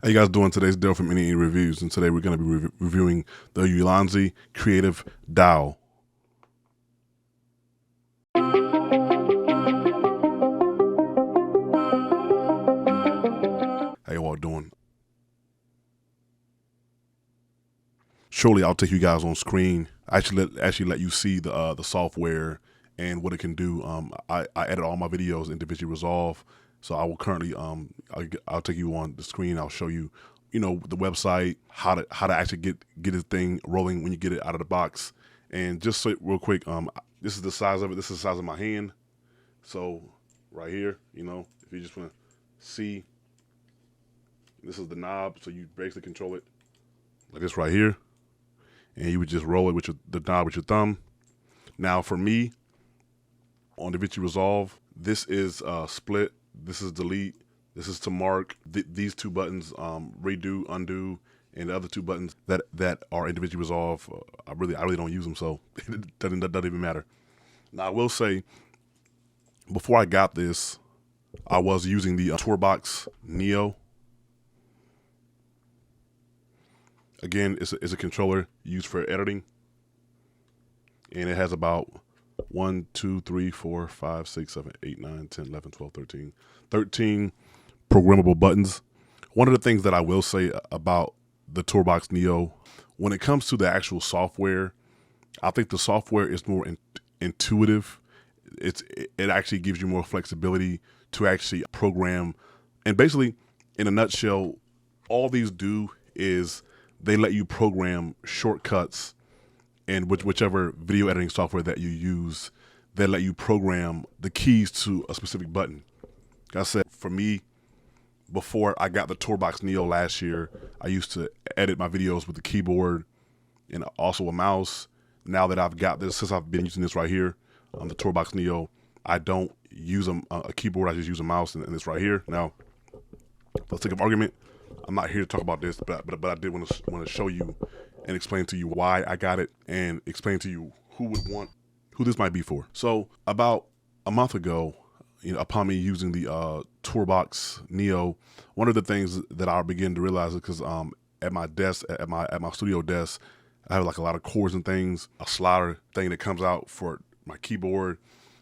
How you guys doing? Today's Dale from Any Reviews, and today we're going to be reviewing the Ulanzi Creative DAO. How you all doing? Shortly, I'll take you guys on screen. I actually let you see the software and what it can do. I edit all my videos in DaVinci Resolve, so I will currently I'll take you on the screen. I'll show you, the website, how to actually get this thing rolling when you get it out of the box. And just so, real quick, this is the size of it. This is the size of my hand. So right here, if you just want to see, this is the knob. So you basically control it like this right here, and you would just roll it with the knob with your thumb. Now for me, on DaVinci Resolve, this is split, this is delete, this is to mark. These two buttons, redo, undo, and the other two buttons that are in DaVinci Resolve, I really don't use them, so it doesn't even matter. Now I will say, before I got this, I was using the Tourbox Neo. Again, it's a controller used for editing, and it has about 1, 2, 3, 4, 5, 6, 7, 8, 9, 10, 11, 12, 13 programmable buttons. One of the things that I will say about the Tourbox Neo, when it comes to the actual software, I think the software is more intuitive. It actually gives you more flexibility to actually program. And basically, in a nutshell, all these do is they let you program shortcuts, and whichever video editing software that you use, they let you program the keys to a specific button. Like I said, for me, before I got the Tourbox Neo last year, I used to edit my videos with the keyboard and also a mouse. Now that I've got this, since I've been using this right here, the Tourbox Neo, I don't use a keyboard, I just use a mouse and this right here. Now, for the sake of argument, I'm not here to talk about this, but I did want to show you and explain to you why I got it, and explain to you who this might be for. So about a month ago, upon me using the Tourbox Neo, one of the things that I began to realize is because at my desk, at my studio desk, I have like a lot of cords and things, a slider thing that comes out for my keyboard,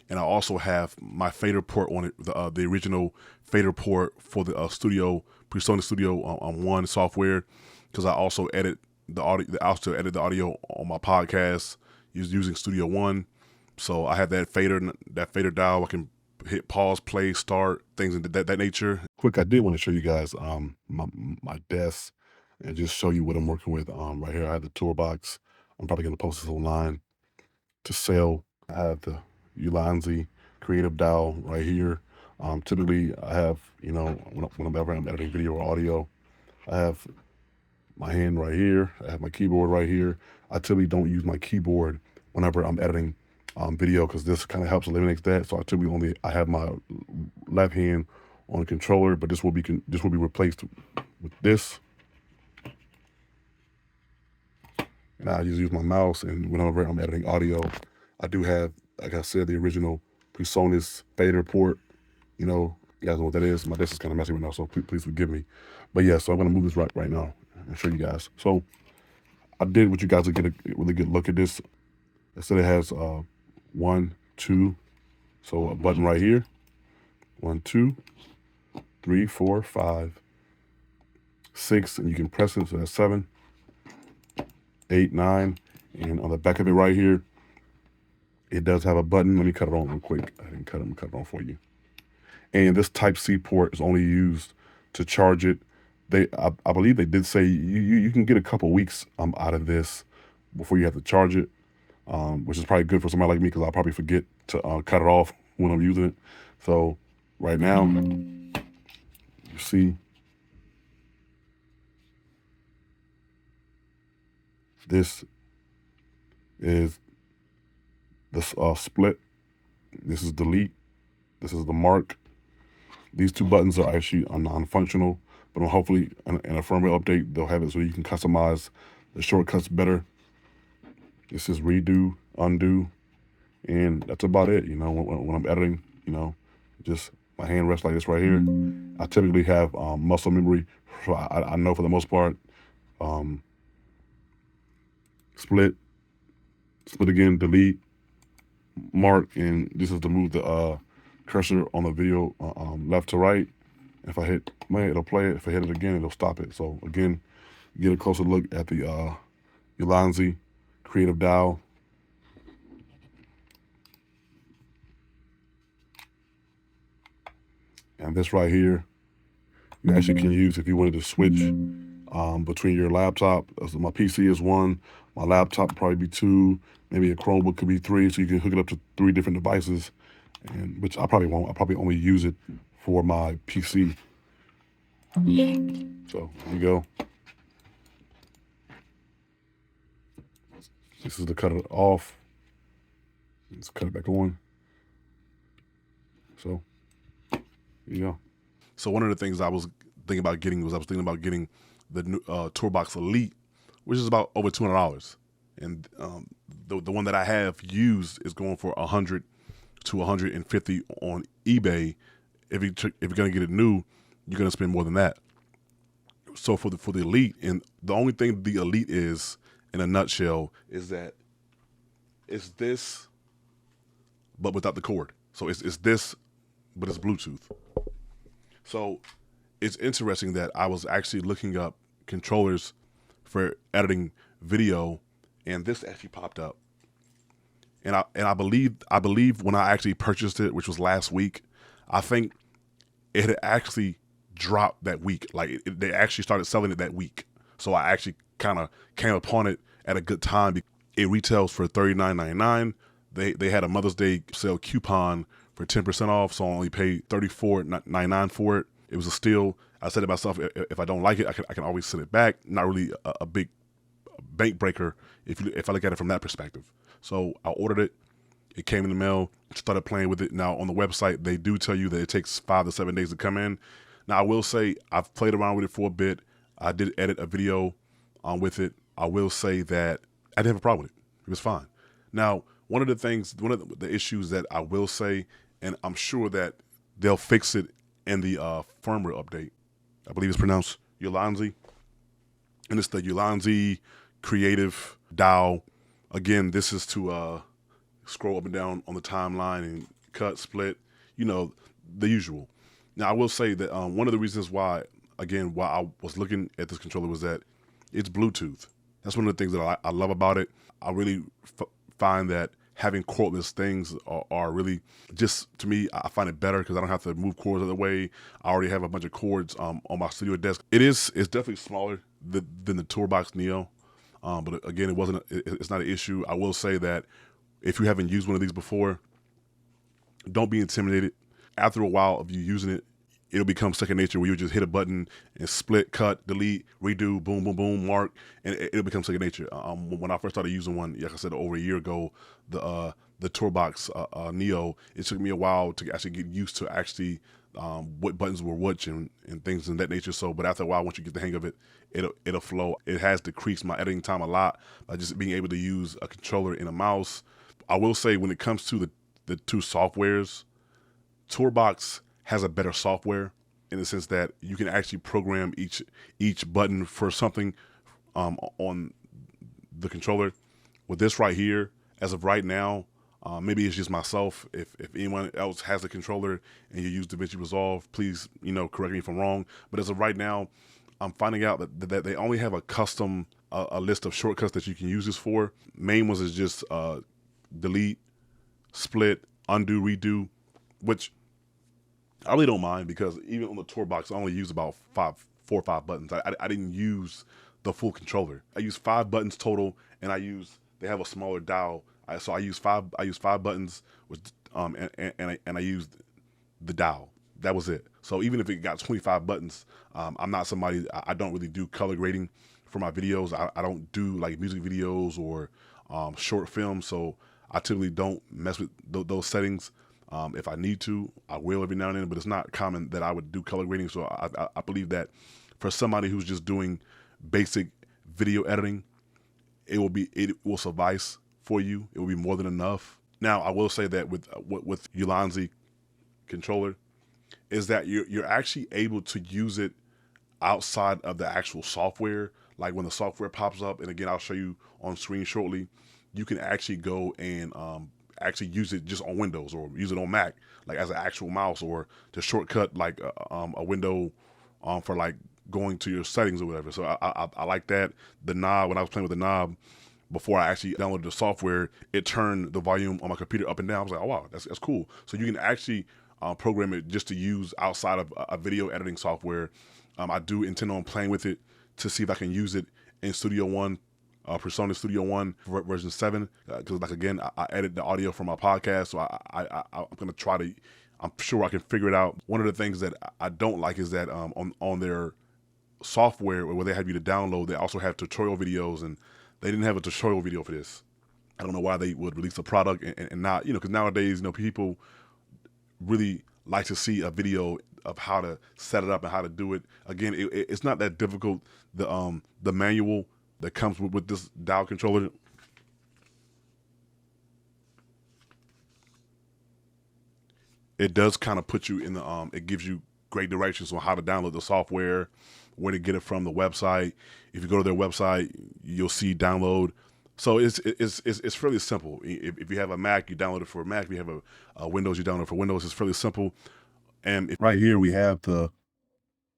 and I also have my fader port on it, the original fader port for the PreSonus Studio on One software, because I also edit the audio. I also edit the audio on my podcast using Studio One. So I have that fader dial. I can hit pause, play, start, things of that nature. Quick, I did want to show you guys my desk and just show you what I'm working with. Right here, I have the Tourbox. I'm probably going to post this online to sell. I have the Ulanzi Creative DAO right here. Typically, I have, whenever I'm editing video or audio, I have my hand right here. I have my keyboard right here. I typically don't use my keyboard whenever I'm editing video, because this kind of helps eliminate that. So I have my left hand on the controller, but this will be replaced with this. And I just use my mouse, and whenever I'm editing audio, I do have, like I said, the original PreSonus fader port. You guys know what that is. My desk is kind of messy right now, so please forgive me. But yeah, so I'm gonna move this right now and show you guys. So I did what you guys would get a really good look at this. I said it has 1, 2, so a button right here. 1, 2, 3, 4, 5, 6, and you can press it, so that's 7, 8, 9, and on the back of it right here, it does have a button. Let me cut it on real quick. I didn't cut it. I'm cut it on for you. And this Type-C port is only used to charge it. I believe they did say you can get a couple weeks out of this before you have to charge it, which is probably good for somebody like me, because I'll probably forget to cut it off when I'm using it. So right now, you see, this is the split. This is delete. This is the mark. These two buttons are actually non-functional, but hopefully in a firmware update, they'll have it so you can customize the shortcuts better. This is redo, undo, and that's about it. When I'm editing, just my hand rests like this right here. I typically have muscle memory, so I know for the most part. Split again, delete, mark, and this is to move the cursor on the video left to right. If I hit play, it'll play it. If I hit it again, it'll stop it. So again, get a closer look at the Ulanzi Creative Dial. And this right here, you actually can use if you wanted to switch between your laptop. So my PC is 1, my laptop probably be 2, maybe a Chromebook could be 3, so you can hook it up to 3 different devices, and which I probably won't. I'll probably only use it for my PC. So there you go. This is to cut it off. Let's cut it back on. So there you go. So one of the things I was thinking about getting the new Tourbox Elite, which is about over $200, and the one that I have used is going for $100 to $150 on eBay. If you're gonna get it new, you're gonna spend more than that. So for the Elite, and the only thing the Elite is, in a nutshell, is that it's this, but without the cord. So it's this, but it's Bluetooth. So it's interesting that I was actually looking up controllers for editing video, and this actually popped up. And I believe when I actually purchased it, which was last week, I think it had actually dropped that week. Like they actually started selling it that week. So I actually kind of came upon it at a good time. It retails for $39.99. They had a Mother's Day sale coupon for 10% off, so I only paid $34.99 for it. It was a steal. I said to myself, if I don't like it, I can always send it back. Not really a big bank breaker if I look at it from that perspective. So I ordered it. It came in the mail. Started playing with it. Now on the website, they do tell you that it takes 5 to 7 days to come in. Now I will say I've played around with it for a bit. I did edit a video with it. I will say that I didn't have a problem with it. It was fine. Now one of the issues that I will say, and I'm sure that they'll fix it in the firmware update. I believe it's pronounced Ulanzi, and it's the Ulanzi Creative Dial. Again, this is to scroll up and down on the timeline and cut, split, the usual. Now, I will say that one of the reasons why I was looking at this controller was that it's Bluetooth. That's one of the things that I love about it. I really find that having cordless things are really, just to me, I find it better because I don't have to move cords out of the way. I already have a bunch of cords on my studio desk. It's definitely smaller than the Tourbox Neo, but again, it's not an issue. I will say that if you haven't used one of these before, don't be intimidated. After a while of you using it, it'll become second nature, where you just hit a button and split, cut, delete, redo, boom, boom, boom, mark, and it'll become second nature. When I first started using one, like I said, over a year ago, the Tourbox Neo, it took me a while to actually get used to actually what buttons were which and things in that nature. So, but after a while, once you get the hang of it, it'll flow. It has decreased my editing time a lot by just being able to use a controller and a mouse. I will say, when it comes to the two softwares, Tourbox has a better software in the sense that you can actually program each button for something on the controller. With this right here, as of right now, maybe it's just myself. If anyone else has a controller and you use DaVinci Resolve, please correct me if I'm wrong. But as of right now, I'm finding out that they only have a custom a list of shortcuts that you can use this for. Main ones is just delete, split, undo, redo, which I really don't mind, because even on the Tourbox, I only use about 4 or 5 buttons. I didn't use the full controller. I used 5 buttons total, and they have a smaller dial. So I use 5 buttons, and I used the dial. That was it. So even if it got 25 buttons, I'm not somebody, I don't really do color grading for my videos. I don't do like music videos or short films, so I typically don't mess with those settings. If I need to, I will every now and then, but it's not common that I would do color grading. So I believe that for somebody who's just doing basic video editing, it will suffice for you. It will be more than enough. Now, I will say that with Ulanzi controller, is that you're actually able to use it outside of the actual software. Like when the software pops up, and again, I'll show you on screen shortly, you can actually go and actually use it just on Windows or use it on Mac, like as an actual mouse, or to shortcut like a window for like going to your settings or whatever. So I like that. The knob, when I was playing with the knob, before I actually downloaded the software, it turned the volume on my computer up and down. I was like, oh wow, that's cool. So you can actually program it just to use outside of a video editing software. I do intend on playing with it to see if I can use it in Studio One, Persona Studio One version 7. Because like again, I edit the audio from my podcast, so I'm gonna try to. I'm sure I can figure it out. One of the things that I don't like is that on their software where they have you to download, they also have tutorial videos, and they didn't have a tutorial video for this. I don't know why they would release a product and not, because nowadays, people really like to see a video of how to set it up and how to do it. Again, it's not that difficult. The manual that comes with this dial controller, it does kind of put you in the it gives you great directions on how to download the software, where to get it from, the website. If you go to their website, you'll see download. So it's fairly simple. If you have a Mac, you download it for a Mac. If you have a Windows, you download it for Windows. It's fairly simple. And right here we have the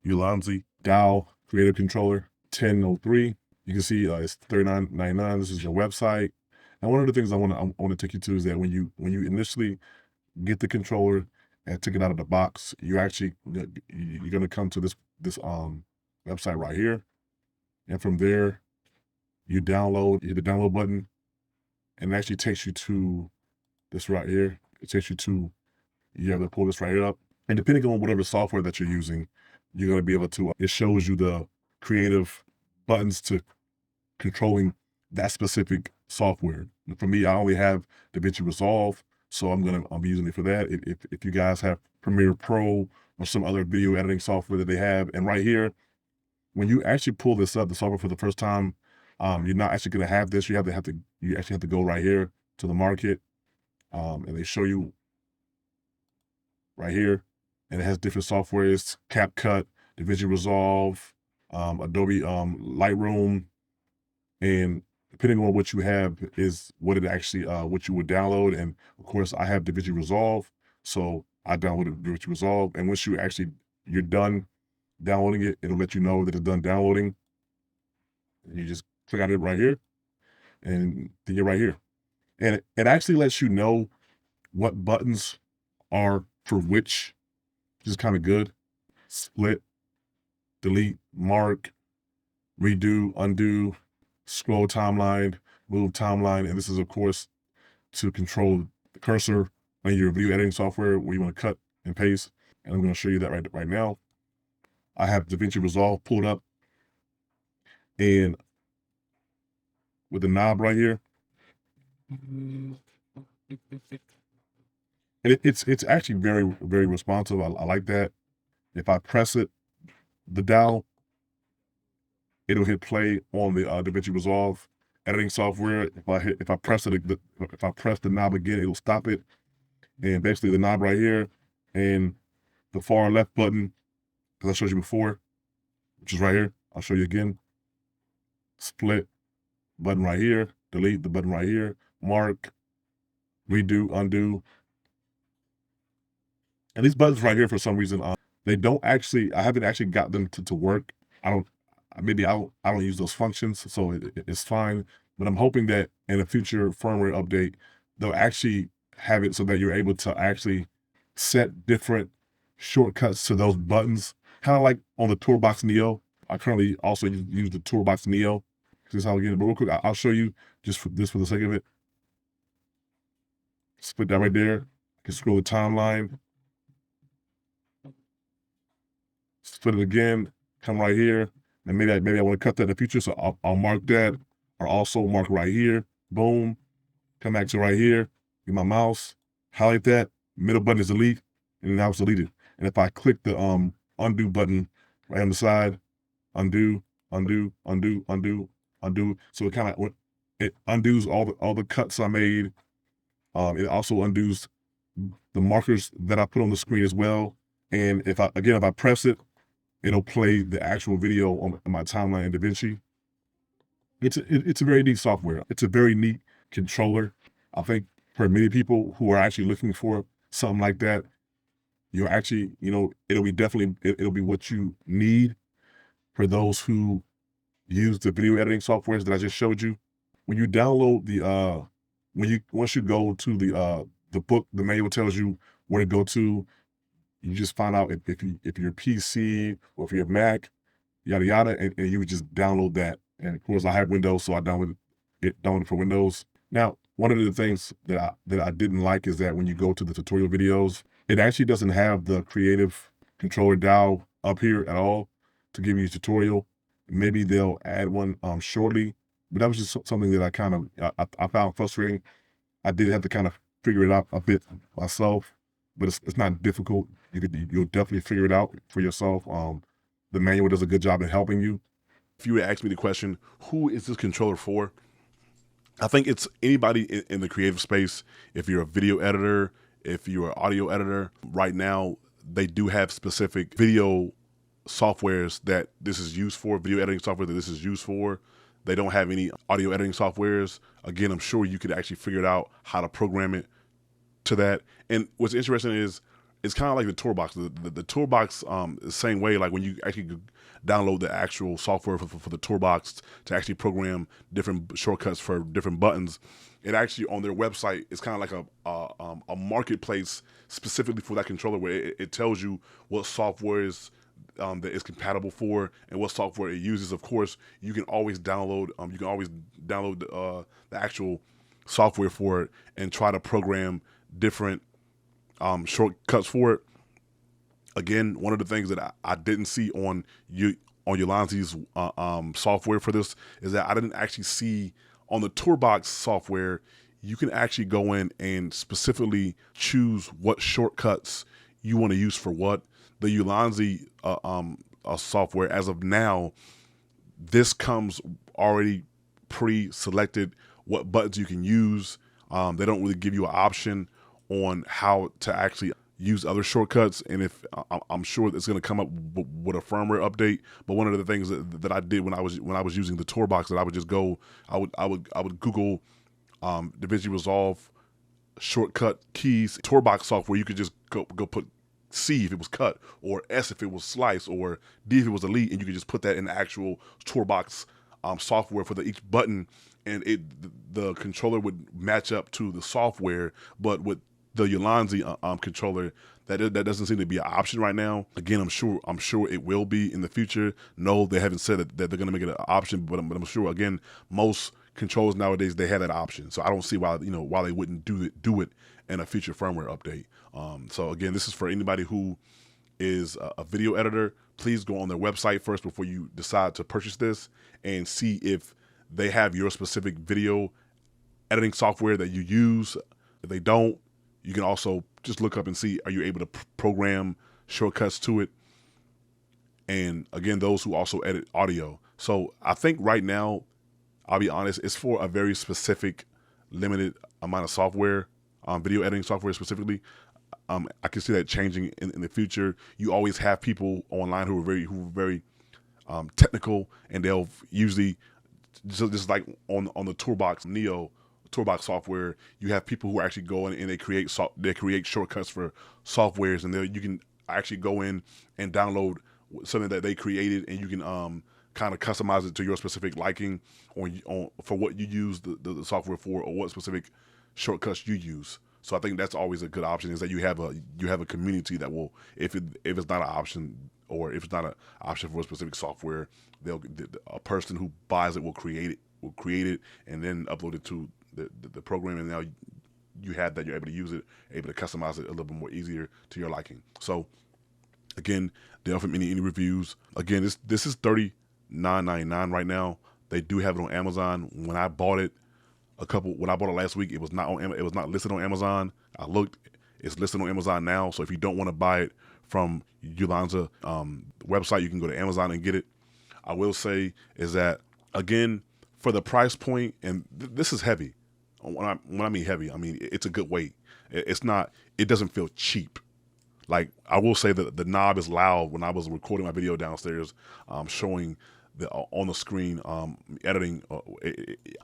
Ulanzi DAO Creative Controller 1003. You can see it's $39.99. This is your website. And one of the things I want to take you to is that when you initially get the controller and take it out of the box, you're going to come to this website right here, and from there you hit the download button, and it actually takes you to this right here. It takes you to, you have to pull this right up, and depending on whatever software that you're using, you're going to be able to, it shows you the creative buttons to controlling that specific software. And for me, I only have DaVinci Resolve, so I'll be using it for that. If you guys have Premiere Pro or some other video editing software that they have, and right here, when you actually pull this up, the software for the first time, you're not actually going to have this. You actually have to go right here to the market, and they show you right here, and it has different softwares: CapCut, DaVinci Resolve, Adobe Lightroom, and depending on what you have is what it actually what you would download. And of course, I have DaVinci Resolve, so I downloaded DaVinci Resolve. And once you're done downloading it, it'll let you know that it's done downloading. And you just click on it right here, and then you're right here. And it actually lets you know what buttons are for which, which is kind of good. Split, delete, mark, redo, undo, scroll timeline, move timeline, and this is of course to control the cursor on your video editing software where you want to cut and paste. And I'm going to show you that right now. I have DaVinci Resolve pulled up, and with the knob right here, and it's actually very, very responsive. I like that. If I press it, the dial, it'll hit play on the DaVinci Resolve editing software. If I press the knob again, it'll stop it. And basically the knob right here and the far left button, as I showed you before, which is right here, I'll show you again. Split, button right here, delete, the button right here, mark, redo, undo. And these buttons right here, for some reason, they don't actually, I haven't actually got them to work. I don't use those functions, so it's fine. But I'm hoping that in a future firmware update, they'll actually have it so that you're able to actually set different shortcuts to those buttons. Kind of like on the Tourbox Neo. I currently also use the Tourbox Neo. This is how we get it. But real quick, I'll show you just for the sake of it. Split that right there. I can scroll the timeline. Split it again. Come right here. And maybe I want to cut that in the future, so I'll mark that. Or also mark right here. Boom. Come back to right here. Get my mouse. Highlight that. Middle button is delete. And now it's deleted. And if I click the undo button right on the side, undo, undo, undo, undo, undo. So it undoes all the cuts I made. It also undoes the markers that I put on the screen as well. And if I press it, it'll play the actual video on my timeline in DaVinci. It's a very neat software. It's a very neat controller. I think for many people who are actually looking for something like that, you're actually, it'll be definitely, it'll be what you need for those who use the video editing softwares that I just showed you. When you download once you go to the book, the manual tells you where to go to. You just find out if your PC or if your Mac, yada yada, and you would just download that. And of course, I have Windows, so I downloaded it for Windows. Now, one of the things that I didn't like is that when you go to the tutorial videos, it actually doesn't have the creative controller dial up here at all to give you a tutorial. Maybe they'll add one shortly, but that was just something that I found frustrating. I did have to kind of figure it out a bit myself, but it's not difficult. You'll definitely figure it out for yourself. The manual does a good job at helping you. If you would ask me the question, who is this controller for? I think it's anybody in the creative space. If you're a video editor, if you're an audio editor, right now they do have specific video softwares that this is used for, video editing software that this is used for. They don't have any audio editing softwares. Again, I'm sure you could actually figure it out how to program it to that. And what's interesting is it's kind of like the Tourbox. The Tourbox, the same way, like when you actually download the actual software for the Tourbox to actually program different shortcuts for different buttons, it actually on their website is kind of like a marketplace specifically for that controller, where it tells you what software is that is compatible for and what software it uses. Of course, you can always download the actual software for it and try to program different shortcuts for it. Again, one of the things that I didn't see on Ulanzi's software for this is that I didn't actually see on the Tourbox software, you can actually go in and specifically choose what shortcuts you want to use for what. The Ulanzi software, as of now, this comes already pre-selected what buttons you can use. They don't really give you an option on how to actually use other shortcuts, and if I'm sure it's going to come up with a firmware update. But one of the things that I did when I was using the Tourbox, that I would just go, I would Google DaVinci Resolve shortcut keys, Tourbox software. You could just go put C if it was cut, or S if it was slice, or D if it was delete, and you could just put that in the actual Tourbox software for each button, and the controller would match up to the software. But with the Ulanzi controller, that doesn't seem to be an option right now. Again, I'm sure it will be in the future. No, they haven't said that they're going to make it an option, but I'm sure. Again, most controls nowadays, they have that option, so I don't see why they wouldn't do it in a future firmware update. So again, this is for anybody who is a video editor. Please go on their website first before you decide to purchase this, and see if they have your specific video editing software that you use. If they don't, you can also just look up and see, are you able to program shortcuts to it? And again, those who also edit audio. So I think right now, I'll be honest, it's for a very specific, limited amount of software, video editing software specifically. I can see that changing in the future. You always have people online who are very technical, and they'll usually just like on the Tourbox Neo, Tourbox software, you have people who actually go in and they create shortcuts for softwares, and you can actually go in and download something that they created, and you can kind of customize it to your specific liking, for what you use the software for, or what specific shortcuts you use. So I think that's always a good option, is that you have a community that will, if it's not an option, or if it's not an option for a specific software, a person who buys it will create it and then upload it to the program, and now you have that, you're able to use it, able to customize it a little bit more easier to your liking. So again, they offer any reviews. Again, this is $39.99 right now. They do have it on Amazon. When I bought it last week, it was not listed on Amazon. I looked, it's listed on Amazon now. So if you don't want to buy it from Ulanzi website, you can go to Amazon and get it. I will say is that, again, for the price point, and this is heavy. When I mean heavy, I mean it's a good weight. It doesn't feel cheap. Like, I will say that the knob is loud. When I was recording my video downstairs, showing the on the screen, editing,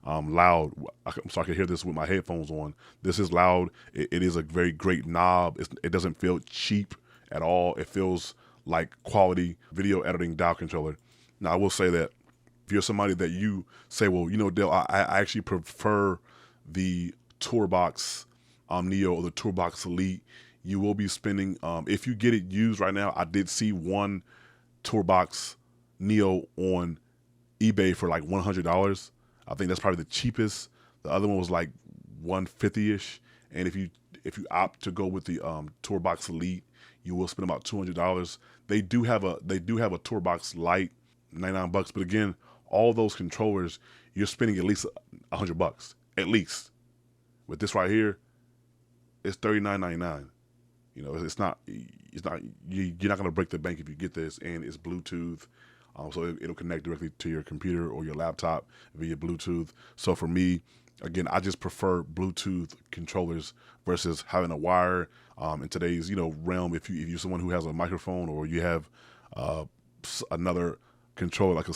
loud. So I can hear this with my headphones on. This is loud. It is a very great knob. It doesn't feel cheap at all. It feels like quality video editing dial controller. Now, I will say that if you're somebody that you say, well, you know, Dale, I actually prefer the Tourbox Neo or the Tourbox Elite, you will be spending, if you get it used right now, I did see one Tourbox Neo on eBay for like $100. I think that's probably the cheapest. The other one was like $150-ish. And if you opt to go with the Tourbox Elite, you will spend about $200. They do have a Tourbox Lite, $99. But again, all those controllers, you're spending at least $100, at least. With this right here, it's $39.99. You know, it's not you're not gonna break the bank if you get this, and it's Bluetooth, so it'll connect directly to your computer or your laptop via Bluetooth. So for me, again, I just prefer Bluetooth controllers versus having a wire. In today's realm, if you're someone who has a microphone or you have another controller like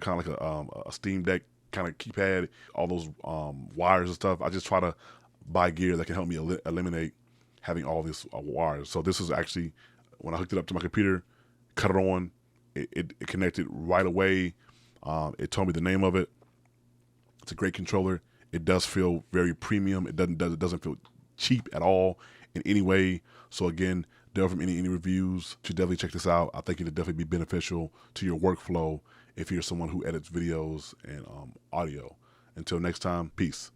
kind of like a Steam Deck kind of keypad, all those wires and stuff, I just try to buy gear that can help me eliminate having all these wires. So this is actually, when I hooked it up to my computer, cut it on, it connected right away. It told me the name of it. It's a great controller. It does feel very premium. It doesn't feel cheap at all in any way. So again, Dale from Any Reviews, you should definitely check this out. I think it'll definitely be beneficial to your workflow if you're someone who edits videos and audio. Until next time, peace.